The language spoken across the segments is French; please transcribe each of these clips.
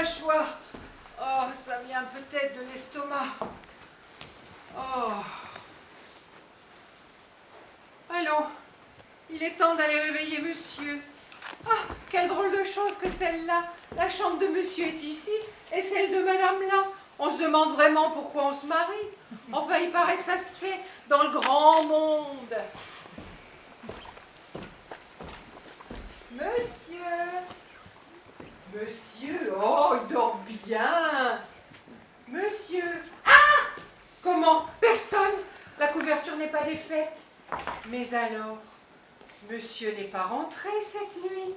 mâchoire. Oh, ça vient peut-être de l'estomac. Oh. Allons, il est temps d'aller réveiller monsieur. Ah, quelle drôle de chose que celle-là. La chambre de monsieur est ici et celle de madame là. On se demande vraiment pourquoi on se marie. Enfin, il paraît que ça se fait dans le grand monde. Monsieur. Monsieur, oh, il dort bien. Monsieur. Ah! Comment? Personne. La couverture n'est pas défaite. Mais alors, monsieur n'est pas rentré cette nuit.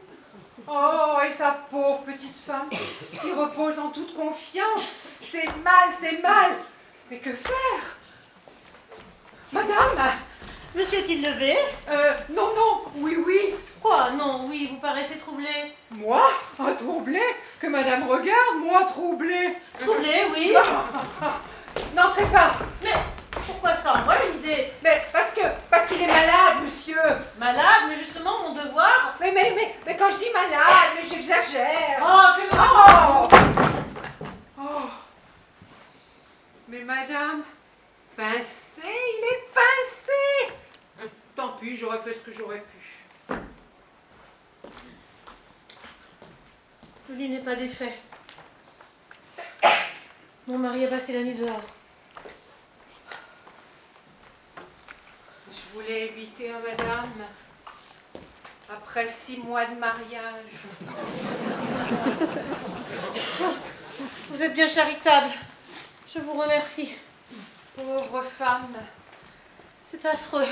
Oh, et sa pauvre petite femme qui repose en toute confiance. C'est mal, c'est mal. Mais que faire? Madame? Monsieur est-il levé? Non, non, oui, oui. Quoi? Non, oui, vous paraissez troublé. Moi? Ah, troublé? Que madame regarde, moi troublé. Troublé, oui. N'entrez pas. Mais pourquoi ça? Moi, une idée. Mais parce qu'il est malade, monsieur. Malade, mais justement, mon devoir. Mais quand je dis malade, mais j'exagère. Oh, que Oh! Oh! Mais madame, pincé, il est pincé. Tant pis, j'aurais fait ce que j'aurais pu. Le lit n'est pas défait. Mon mari a passé la nuit dehors. Je voulais éviter, hein, madame, après 6 mois de mariage. Vous êtes bien charitable. Je vous remercie. Pauvre femme. C'est affreux.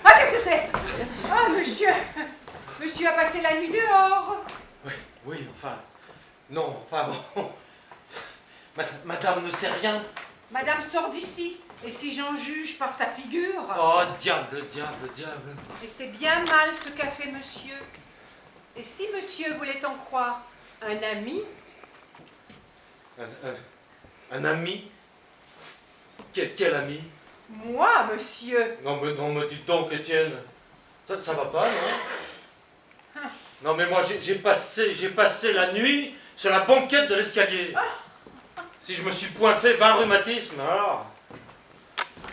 Ah, qu'est-ce que c'est? Ah, monsieur a passé la nuit dehors. Oui, enfin, non, enfin bon, madame ne sait rien. Madame sort d'ici, et si j'en juge par sa figure... Oh, diable, diable, diable. Et c'est bien mal ce qu'a fait monsieur. Et si monsieur voulait en croire un ami... Un ami? Quel ami? Moi, monsieur. Non, mais dites donc, Étienne, ça va pas, non? Non, mais moi, j'ai passé la nuit sur la banquette de l'escalier. Si je me suis point fait 20 rhumatismes, alors...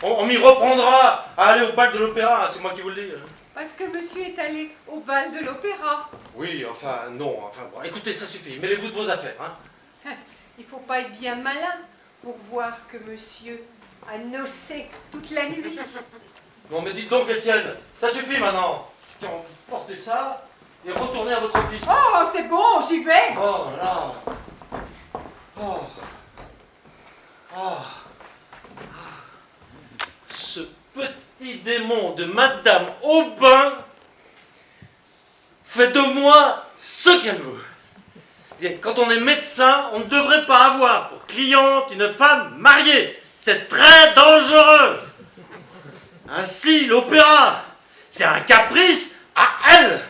On m'y reprendra à aller au bal de l'opéra, c'est moi qui vous le dis. Parce que monsieur est allé au bal de l'opéra. Oui, enfin, non, enfin, bon, écoutez, ça suffit, mêlez-vous de vos affaires, hein. Il faut pas être bien malin pour voir que monsieur a nocé toute la nuit. Non, mais dites donc, Étienne, ça suffit maintenant. Tiens, portez ça et retournez à votre office. Oh, c'est bon, j'y vais. Oh là. Oh. Oh. Ce petit démon de Madame Aubin fait de moi ce qu'elle veut. Et quand on est médecin, on ne devrait pas avoir pour cliente une femme mariée. C'est très dangereux. Ainsi, l'opéra, c'est un caprice à elle.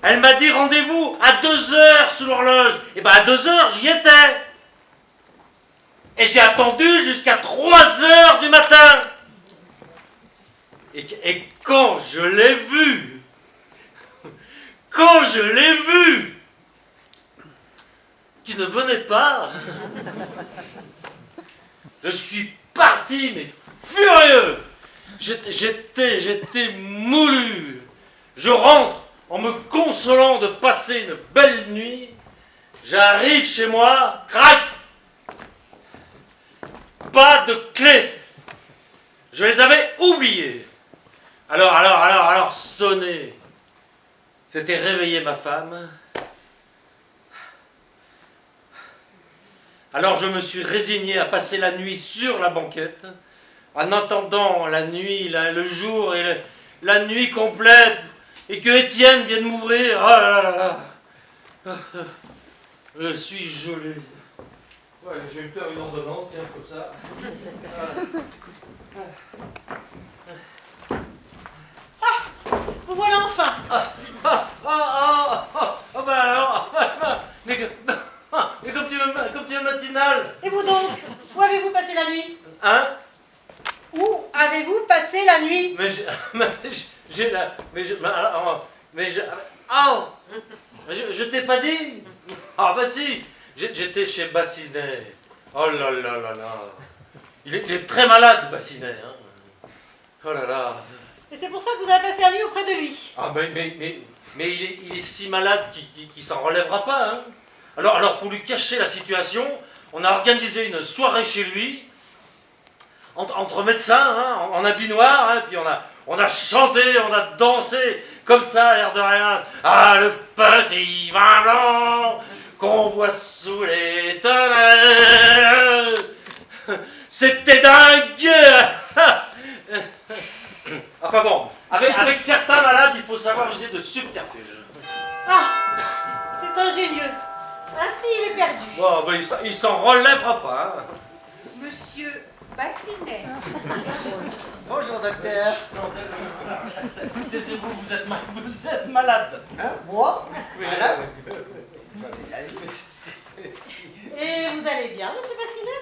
Elle m'a dit rendez-vous à 2h sur l'horloge. Et bien à 2h, j'y étais. Et j'ai attendu jusqu'à 3h du matin. Et quand je l'ai vue, qui ne venait pas, je suis parti, mais furieux. J'étais moulu. Je rentre en me consolant de passer une belle nuit. J'arrive chez moi, crac, pas de clé. Je les avais oubliées. Alors, sonner. C'était réveiller ma femme. Alors je me suis résigné à passer la nuit sur la banquette, en attendant la nuit, le jour et la nuit complète, et que Étienne vienne m'ouvrir. Oh là là là. Je suis gelé. Ouais, je vais me faire une ordonnance, tiens, comme ça. Vous voilà enfin. Oh, ben alors, avez-vous passé la nuit? J'ai la... Je t'ai pas dit? Ah bah si, j'étais chez Bassinet. Oh là là là là. Il est très malade, Bassinet. Hein. Oh là là. Et c'est pour ça que vous avez passé la nuit auprès de lui? Ah mais il est si malade qu'il s'en relèvera pas. Hein. Alors pour lui cacher la situation, on a organisé une soirée chez lui, entre médecins, hein, en habit noir, hein, puis on a chanté, on a dansé, comme ça, à l'air de rien. Ah, le petit vin blanc qu'on boit sous les tonnelles, c'était dingue. Enfin bon, avec certains malades, il faut savoir user de subterfuges. Ah, c'est ingénieux. Ainsi, il est perdu. Bon, ben, il s'en relèvera pas. Hein. Monsieur Bassinet. Bonjour docteur. Taisez-vous, vous êtes malade. Hein, moi? Oui, Malade? Et vous allez bien, monsieur Bassinet?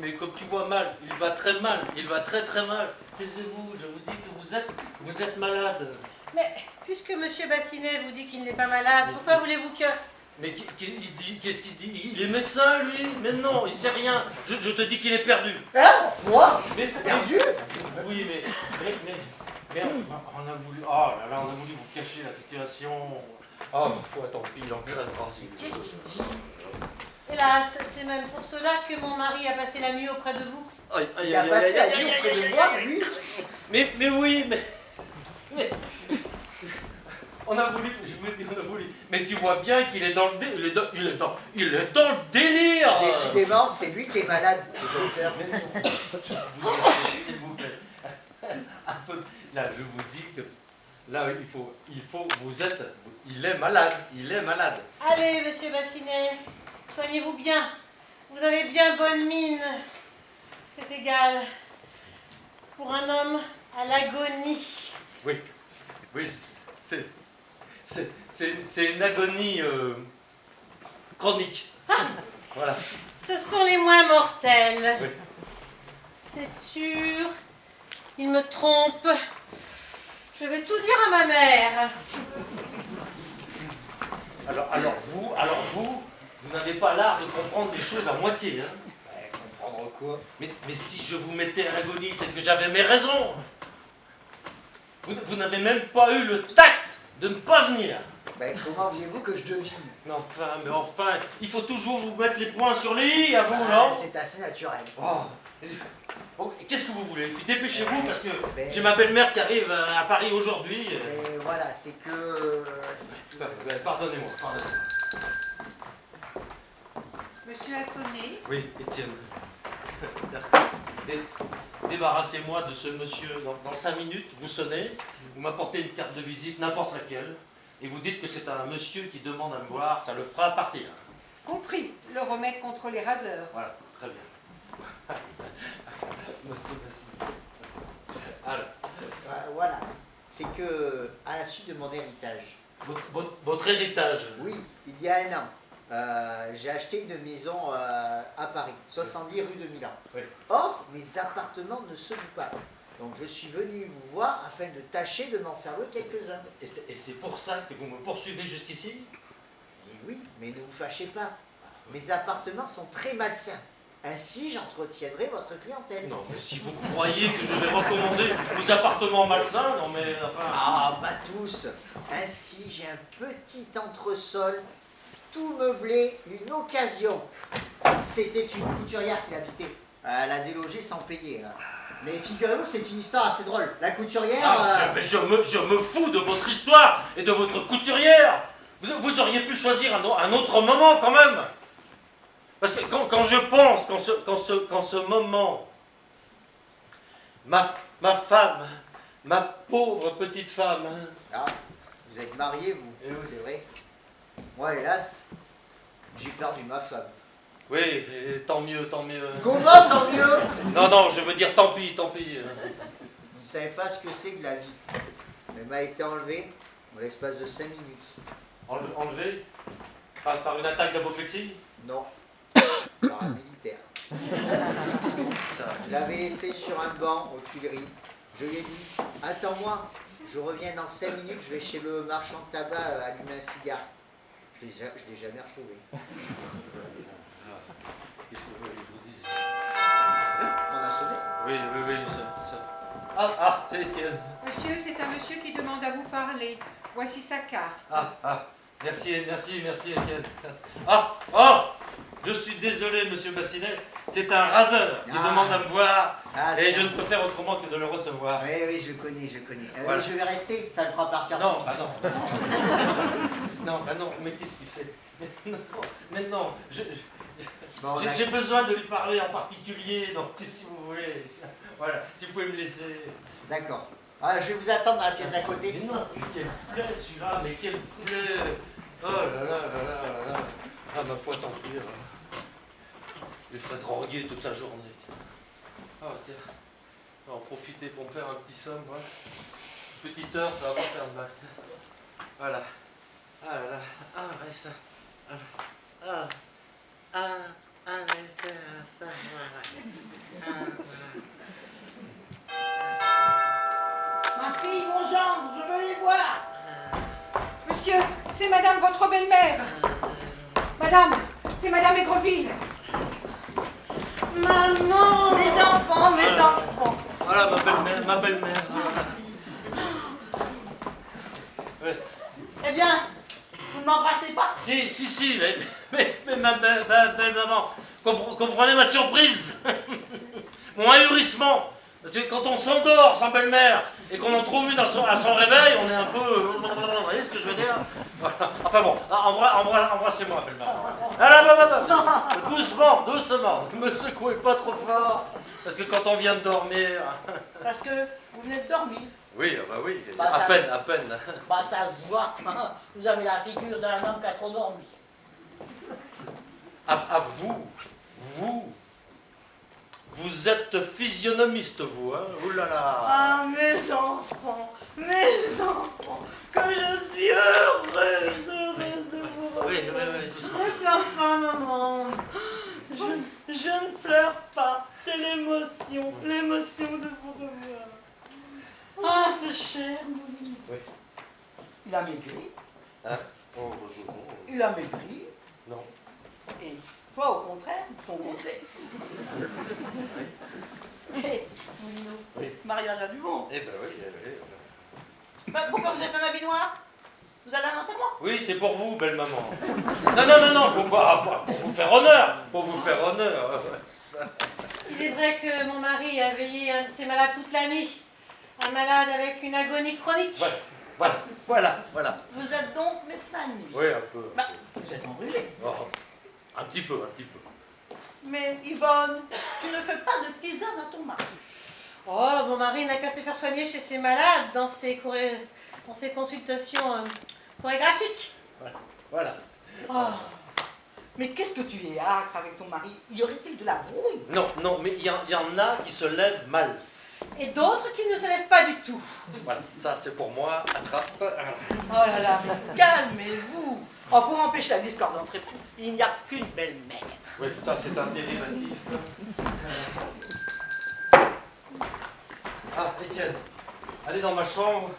Mais comme tu vois mal, il va très mal, il va très très mal. Taisez-vous, je vous dis que vous êtes malade. Mais puisque monsieur Bassinet vous dit qu'il n'est pas malade, pourquoi voulez-vous que... Mais qu'est-ce qu'il dit? Il est médecin, lui? Mais non, il sait rien. Je te dis qu'il est perdu. Hein? Moi? Mais, Perdu? Oui, mais on a voulu... Oh là là, on a voulu vous cacher la situation. Oh, ma foi, tant pis, il en crèvera. Qu'est-ce qu'il dit? Hélas, c'est même pour cela que mon mari a passé la nuit auprès de vous. Il a passé la nuit auprès de moi, lui? Mais oui, mais... On a voulu, je vous dis, on a voulu. Mais tu vois bien qu'il est dans le il est dans le délire. Décidément, c'est lui qui est malade, le docteur. S'il vous plaît. Un peu, là, je vous dis que là, il faut, il est malade, Allez, monsieur Bassinet, soignez-vous bien. Vous avez bien bonne mine. C'est égal. Pour un homme à l'agonie. Oui, c'est une agonie chronique. Voilà. Ce sont les moins mortels. Oui. C'est sûr. Il me trompe. Je vais tout dire à ma mère. Alors vous n'avez pas l'art de comprendre les choses à moitié, hein. Comprendre quoi? Mais si je vous mettais à l'agonie, c'est que j'avais mes raisons. Vous n'avez même pas eu le tact de ne pas venir. Ben, comment voulez-vous que je devine? Mais enfin, il faut toujours vous mettre les points sur les i à vous, non? C'est assez naturel. Oh, qu'est-ce que vous voulez? Puis dépêchez-vous parce que Ben, j'ai ma belle-mère qui arrive à Paris aujourd'hui. Et voilà, c'est que... Pardonnez-moi. Monsieur a sonné. Oui, Étienne. Débarrassez-moi de ce monsieur. Dans 5 minutes, vous sonnez, vous m'apportez une carte de visite, n'importe laquelle, et vous dites que c'est un monsieur qui demande à me voir, ça le fera partir. Compris. Le remède contre les raseurs. Voilà, très bien. Monsieur Bassinet. Alors, Voilà, c'est que à la suite de mon héritage, votre héritage. oui, il y a un an, j'ai acheté une maison à Paris, 70 rue de Milan. Oui. Or, mes appartements ne se louent pas. Donc je suis venu vous voir afin de tâcher de m'en faire louer quelques-uns. Et c'est pour ça que vous me poursuivez jusqu'ici? Et oui, mais ne vous fâchez pas. Mes appartements sont très malsains. Ainsi, j'entretiendrai votre clientèle. Non, mais si vous croyez que je vais recommander vos appartements malsains, non mais enfin... Ah, pas tous. Ainsi, j'ai un petit entresol, tout meublé, une occasion. C'était une couturière qui l'habitait. Elle a délogé sans payer. Hein. Mais figurez-vous que c'est une histoire assez drôle. La couturière... Mais je me fous de votre histoire et de votre couturière. Vous auriez pu choisir un autre moment quand même. Parce que quand je pense qu'en ce moment, ma femme, ma pauvre petite femme... Ah, vous êtes marié, vous, Eh oui. c'est vrai. Moi, hélas, j'ai perdu ma femme. Oui, et tant mieux. Comment, tant mieux? Non, je veux dire tant pis. Vous ne savez pas ce que c'est que la vie. Elle m'a été enlevée en l'espace de 5 minutes. Enlevé par une attaque d'apoplexie? Non, par un militaire. Ça. Je l'avais laissé sur un banc aux Tuileries. Je lui ai dit, attends-moi, je reviens dans 5 minutes, je vais chez le marchand de tabac allumer un cigare. Je l'ai jamais retrouvé. Qu'est-ce que vous voulez que je vous dise? On a sonné. Oui, ça. Ah, c'est Étienne. Monsieur, c'est un monsieur qui demande à vous parler. Voici sa carte. Merci, Étienne. Je suis désolé, monsieur Bassinet. C'est un raseur qui demande à me voir et je ne peux faire autrement que de le recevoir. Oui, je connais. Voilà. Je vais rester, ça le fera partir. Non, non, mais qu'est-ce qu'il fait? Mais non, Bon, j'ai besoin de lui parler en particulier, donc si vous voulez, voilà, tu pouvez me laisser. d'accord. Je vais vous attendre dans la pièce d'à côté. Mais non, mais quel plaie celui-là, mais quel plaie! Oh là là. Ah, ma foi, tant pis. Je les ferai droguer toute la journée. Ah, tiens. On va en profiter pour me faire un petit somme, voilà. Une petite heure, ça va pas faire de mal. Voilà. Ah là là. Ah, ouais, ça. Ma fille, mon gendre, je veux les voir. Monsieur, c'est madame votre belle-mère. Madame, c'est madame Aigreville. Maman! Mes enfants, mes enfants. Voilà, ma belle-mère. Ouais. Eh bien, vous ne m'embrassez pas? Si, mais ma belle maman, comprenez ma surprise, mon ahurissement. Parce que quand on s'endort sans belle-mère et qu'on en trouve une à son réveil, on est un peu... Vous voyez ce que je veux dire? Voilà. Enfin bon, embrassez-moi, belle-mère. Doucement, ne me secouez pas trop fort. Parce que quand on vient de dormir... Parce que vous venez de dormir. Oui, Bah, à ça- peine. Bah ça se voit. Vous avez la figure d'un homme qui a trop dormi. Vous êtes physionomiste, vous, hein? Ouh là là. Ah, mes enfants, comme je suis heureuse de vous revoir. Oui, doucement. Ne pleure pas, maman. Je ne pleure pas, c'est l'émotion de vous revoir. Ah, ce cher Mouni. Oui. Il a maigri. Hein? Oh, bonjour. Il a maigri. Non. Et toi, au contraire, ton contraire. Hé, Moulino, Oui. mariage à du monde. Eh ben oui. Bah, pourquoi vous êtes un habit noir? Vous allez à l'enterrement? Oui, c'est pour vous, belle maman. Non, pour vous faire honneur. Il est vrai que mon mari a veillé un de ses malades toute la nuit. Un malade avec une agonie chronique. Voilà. Vous êtes donc médecin de nuit. Oui, un peu. Bah, vous êtes enrhumé. Oh, un petit peu. Mais Yvonne, tu ne fais pas de tisane à ton mari. Oh, mon mari n'a qu'à se faire soigner chez ses malades dans ses consultations chorégraphiques. Voilà. Oh. Mais qu'est-ce que tu es âcre avec ton mari? Y aurait-il de la brouille? Non, mais il y en a qui se lèvent mal. Et d'autres qui ne se lèvent pas du tout. Voilà, ça c'est pour moi. Attrape. Oh là là, calmez-vous. Oh, pour empêcher la discorde entre époux, il n'y a qu'une belle-mère. Oui, ça c'est un dérivatif. Ah, Étienne, allez dans ma chambre,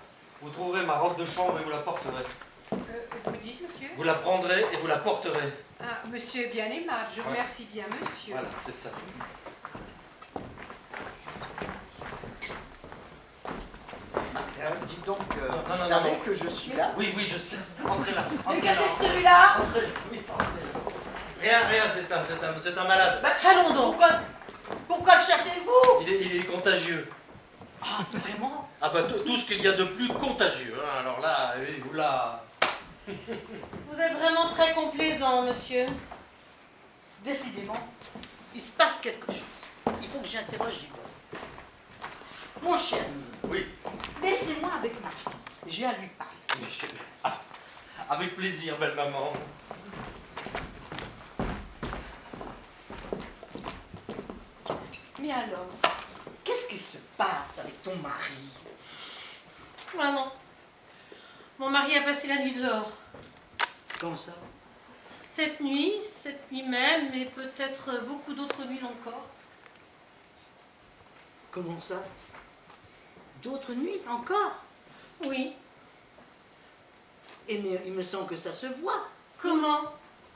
vous trouverez ma robe de chambre et vous la porterez. Vous dites, monsieur? Vous la prendrez et vous la porterez. Ah, monsieur est bien aimable, je remercie bien, monsieur. Voilà, c'est ça. Dites donc, non, vous non, savez non. que je suis là? Oui, je sais. Entrez là. Mais qu'est-ce que c'est que celui-là? Entrez. Rien, c'est un malade. Bah, allons donc. Pourquoi le chassez-vous? Il est contagieux. Ah, vraiment? Ah bah tout ce qu'il y a de plus contagieux. Hein. Alors là, oui, oula. Vous êtes vraiment très complaisant, monsieur. Décidément, il se passe quelque chose. Il faut que j'interroge Yvonne. Mon cher, Oui. laissez-moi avec ma fille. J'ai à lui parler. Avec plaisir, belle maman. Mais alors, qu'est-ce qui se passe avec ton mari? Maman, mon mari a passé la nuit dehors. Comment ça? cette nuit même, et peut-être beaucoup d'autres nuits encore. Comment ça? D'autres nuits encore? Oui. Et mais il me semble que ça se voit. Comment?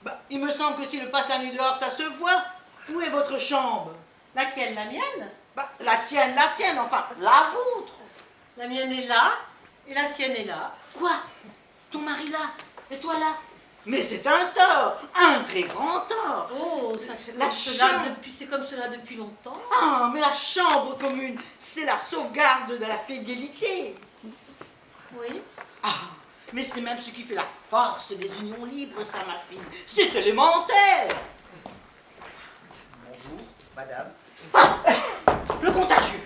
Bah, il me semble que si le passe la nuit dehors, ça se voit. Où est votre chambre? Laquelle? La mienne? Bah, la tienne, la sienne, enfin, la vôtre. La mienne est là, et la sienne est là. Quoi? Ton mari là? Et toi là? Mais c'est un tort, un très grand tort. Oh, ça fait La comme cela chambre. c'est comme cela depuis longtemps. Ah, mais la chambre commune, c'est la sauvegarde de la fidélité. Oui. Ah, mais c'est même ce qui fait la force des unions libres, ça, ma fille. C'est élémentaire. Bonjour, madame. Le contagieux.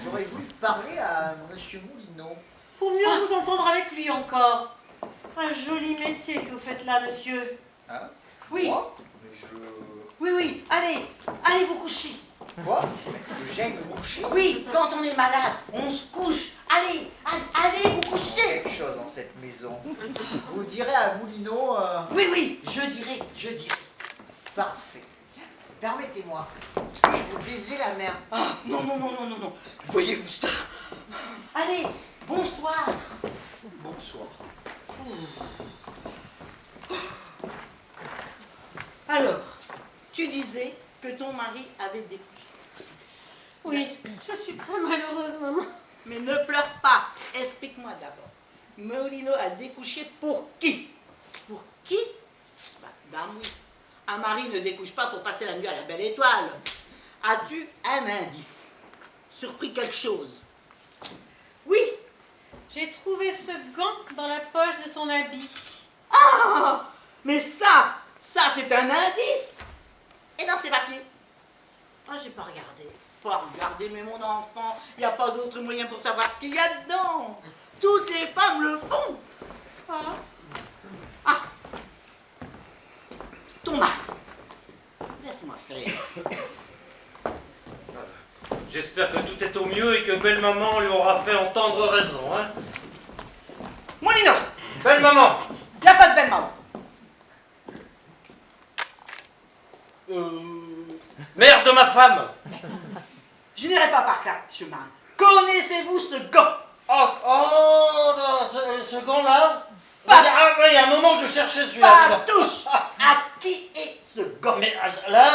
J'aurais voulu parler à monsieur Moulineau. Pour mieux vous entendre avec lui encore. Un joli métier que vous faites là, monsieur. Hein? Oui. Moi? Mais Oui, oui, allez vous coucher. Quoi? J'aime me coucher? Oui, quand on est malade, on se couche. Allez vous coucher. Quelque chose dans cette maison. Vous direz à Moulineau... Oui, je dirai. Parfait. Permettez-moi. Je vous baiser la main. Ah, non. Voyez-vous ça? Allez, bonsoir. Bonsoir. Alors, tu disais que ton mari avait découché. Oui, je suis très malheureuse, maman. Mais ne pleure pas. Explique-moi d'abord. Moulineau a découché pour qui? Pour qui? Oui. Un mari ne découche pas pour passer la nuit à la belle étoile. As-tu un indice? Surpris quelque chose? Oui, j'ai trouvé ce gant dans la poche de son habit. Ah! Mais ça c'est un indice! Et dans ses papiers? Ah, j'ai pas regardé. Pas regarder, mais mon enfant, il n'y a pas d'autre moyen pour savoir ce qu'il y a dedans. Toutes les femmes le font. Ah, Ton mari. Laisse-moi faire. J'espère que tout est au mieux et que belle maman lui aura fait entendre raison, hein. Moulineau, Belle maman! il n'y a pas de belle maman. Mère de ma femme! Je n'irai pas par quatre chemins. Connaissez-vous ce gant? Ce gant-là? Pas- Ah oui, il y a un moment que je cherchais celui-là. Pas touche. À qui est ce gant? Mais là,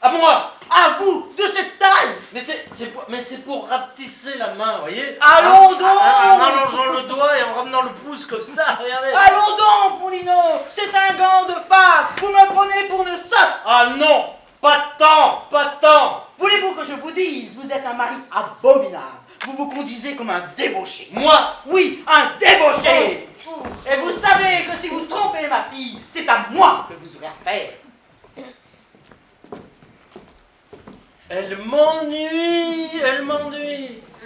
à moi! À vous, de cette taille. Mais c'est pour rapetisser la main, vous voyez? Allons donc. En allongeant le doigt et en ramenant le pouce comme ça, regardez. Allons donc, Moulineau. C'est un gant de femme. Vous me prenez pour une sotte. Ah non! Pas de temps! Voulez-vous que je vous dise, vous êtes un mari abominable. Vous vous conduisez comme un débauché. Moi! Oui, un débauché. Et vous savez que si vous trompez ma fille, c'est à moi que vous aurez affaire. Elle m'ennuie!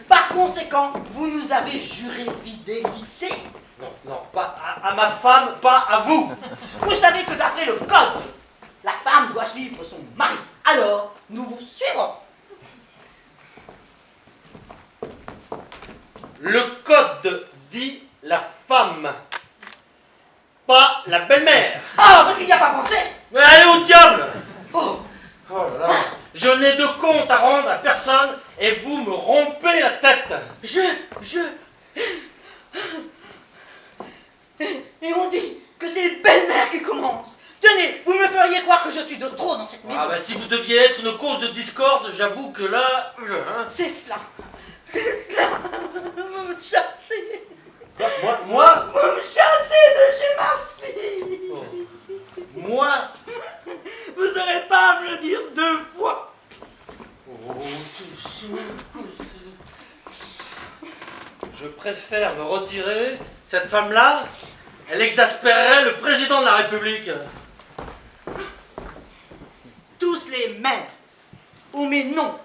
Par conséquent, vous nous avez juré fidélité. Non, pas à ma femme, pas à vous! Vous savez que d'après le code, la femme doit suivre son mari. Alors, nous vous suivrons. Le code dit la femme, pas la belle-mère! Ah, parce qu'il n'y a pas pensé. Mais allez au diable! Oh, Oh là là! Je n'ai de compte à rendre à personne et vous me rompez la tête! Et on dit que c'est les belles-mères qui commencent. Tenez, vous me feriez croire que je suis de trop dans cette maison. Ah bah si vous deviez être une cause de discorde, j'avoue que là... C'est cela. Vous me chassez. Moi Vous me chassez de chez ma fille. Moi Vous n'aurez pas à me le dire 2 fois. Je préfère me retirer. Cette femme-là, elle exaspérerait le président de la République. Tous les mêmes. Oh mais non,